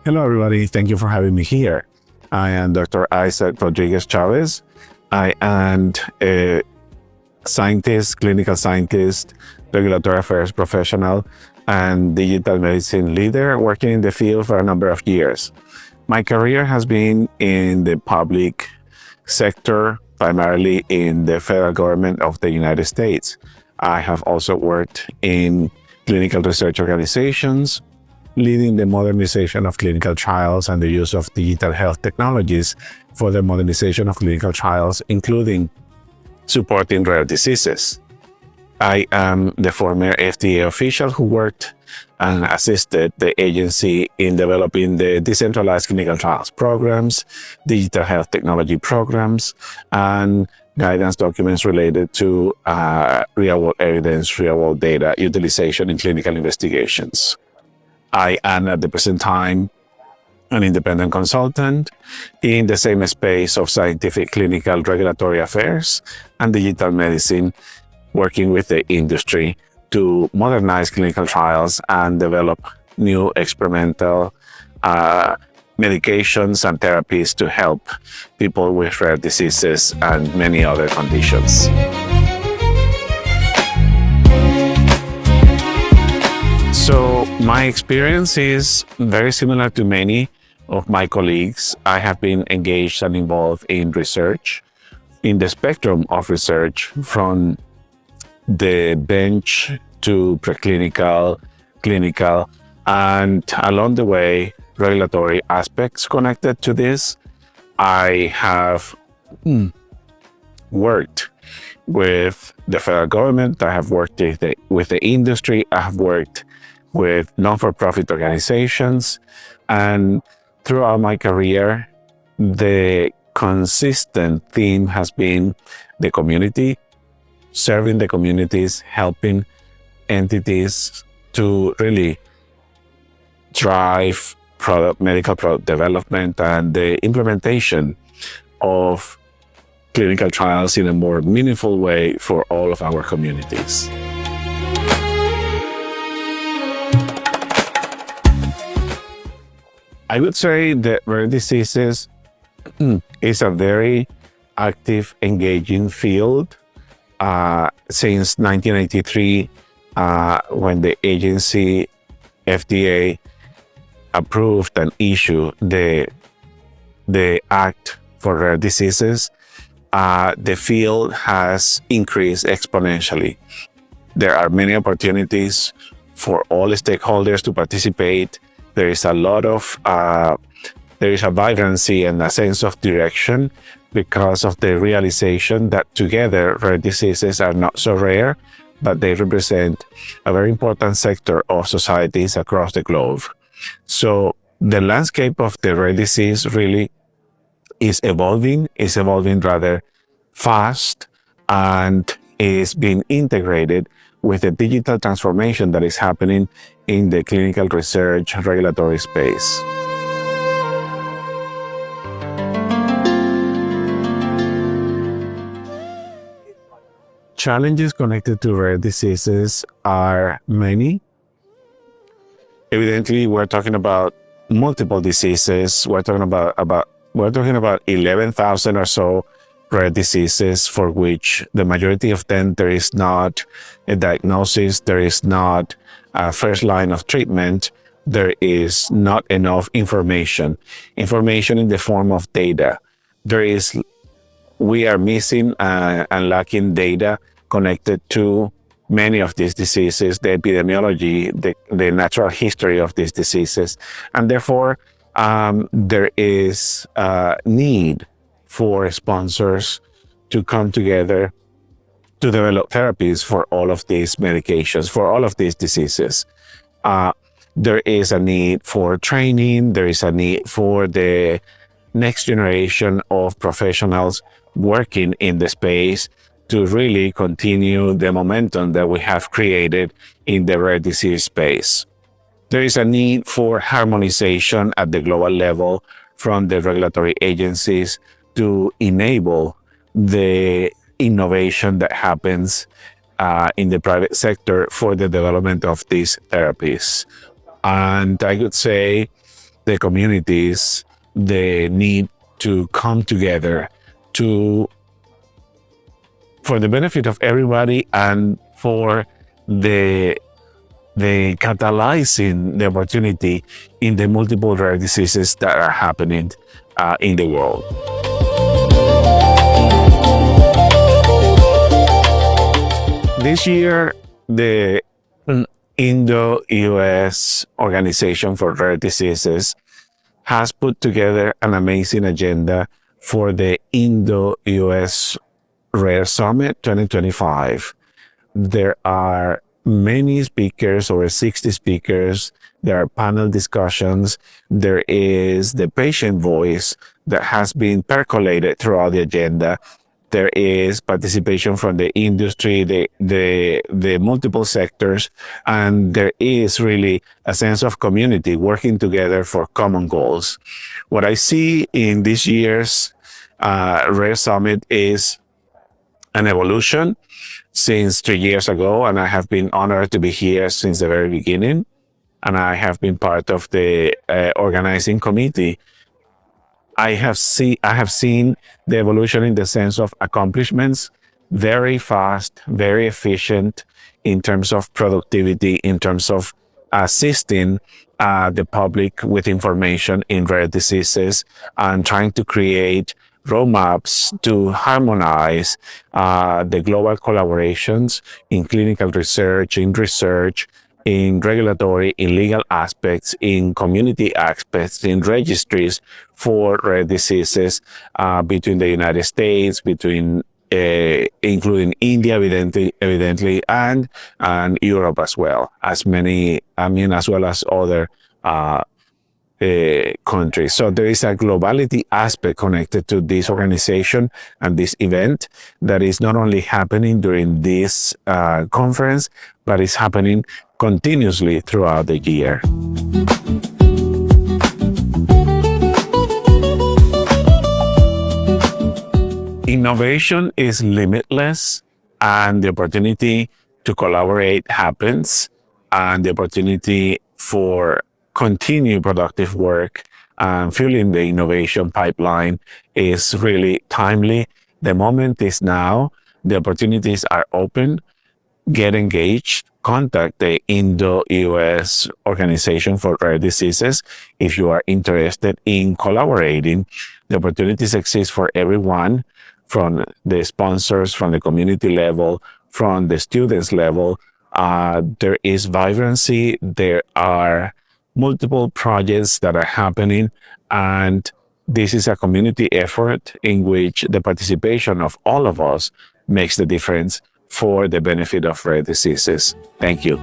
Hello, everybody. Thank you for having me here. I am Dr. Isaac Rodriguez-Chavez. I am a scientist, clinical scientist, regulatory affairs professional, and digital medicine leader working in the field for a number of years. My career has been in the public sector, primarily in the federal government of the United States. I have also worked in clinical research organizations, leading the modernization of clinical trials and the use of digital health technologies for the modernization of clinical trials, including supporting rare diseases. I am the former FDA official who worked and assisted the agency in developing the Decentralized clinical trials programs, digital health technology programs, and guidance documents related to real-world evidence, real-world data utilization in clinical investigations. I am at the present time an independent consultant in the same space of scientific, clinical, regulatory affairs, and digital medicine, working with the industry to modernize clinical trials and develop new experimental medications and therapies to help people with rare diseases and many other conditions. So my experience is very similar to many of my colleagues. I have been engaged and involved in research, in the spectrum of research, from the bench to preclinical, clinical, and along the way, regulatory aspects connected to this. I have worked with the federal government. I have worked with the industry. I have worked with non-for-profit organizations. And throughout my career, the consistent theme has been the community, serving the communities, helping entities to really drive medical product development and the implementation of clinical trials in a more meaningful way for all of our communities. I would say that rare diseases is a very active, engaging field. Since 1983, when the agency FDA approved and issued the Act for Rare Diseases, the field has increased exponentially. There are many opportunities for all stakeholders to participate. There is a lot of, there is a vibrancy and a sense of direction because of the realization that together rare diseases are not so rare, but they represent a very important sector of societies across the globe. So the landscape of the rare disease really is evolving rather fast, and is being integrated with the digital transformation that is happening in the clinical research regulatory space. Challenges connected to rare diseases are many. Evidently, we're talking about multiple diseases. We're talking about 11,000 or so rare diseases for which the majority of them there is not a diagnosis, there is not a first line of treatment, there is not enough information in the form of data. We are missing and lacking data connected to many of these diseases, the epidemiology, the natural history of these diseases, and therefore there is a need for sponsors to come together to develop therapies for all of these medications, for all of these diseases. There is a need for training. There is a need for the next generation of professionals working in the space to really continue the momentum that we have created in the rare disease space. There is a need for harmonization at the global level from the regulatory agencies to enable the innovation that happens in the private sector for the development of these therapies. And I would say the communities the need to come together to for the benefit of everybody and for the catalyzing the opportunity in the multiple rare diseases that are happening in the world. This year, the Indo-US Organization for Rare Diseases has put together an amazing agenda for the Indo-US Rare Summit 2025. There are many speakers, over 60 speakers. There are panel discussions. There is the patient voice that has been percolated throughout the agenda. There is participation from the industry, the multiple sectors, and there is really a sense of community working together for common goals. What I see in this year's Rare Summit is an evolution since 3 years ago, and I have been honored to be here since the very beginning, and I have been part of the organizing committee. I have seen the evolution in the sense of accomplishments, very fast, very efficient in terms of productivity, in terms of assisting the public with information in rare diseases and trying to create roadmaps to harmonize the global collaborations in clinical research, in regulatory, in legal aspects, in community aspects, in registries for rare diseases between the United States, including India, evidently, and Europe as well, as well as other countries. So there is a globality aspect connected to this organization and this event that is not only happening during this conference, but is happening continuously throughout the year. Innovation is limitless, and the opportunity to collaborate happens, and the opportunity for continued productive work and fueling the innovation pipeline is really timely. The moment is now. The opportunities are open. Get engaged. Contact the Indo-US Organization for Rare Diseases if you are interested in collaborating. The opportunities exist for everyone, from the sponsors, from the community level, from the students level. There is vibrancy. There are multiple projects that are happening, and this is a community effort in which the participation of all of us makes the difference for the benefit of rare diseases. Thank you.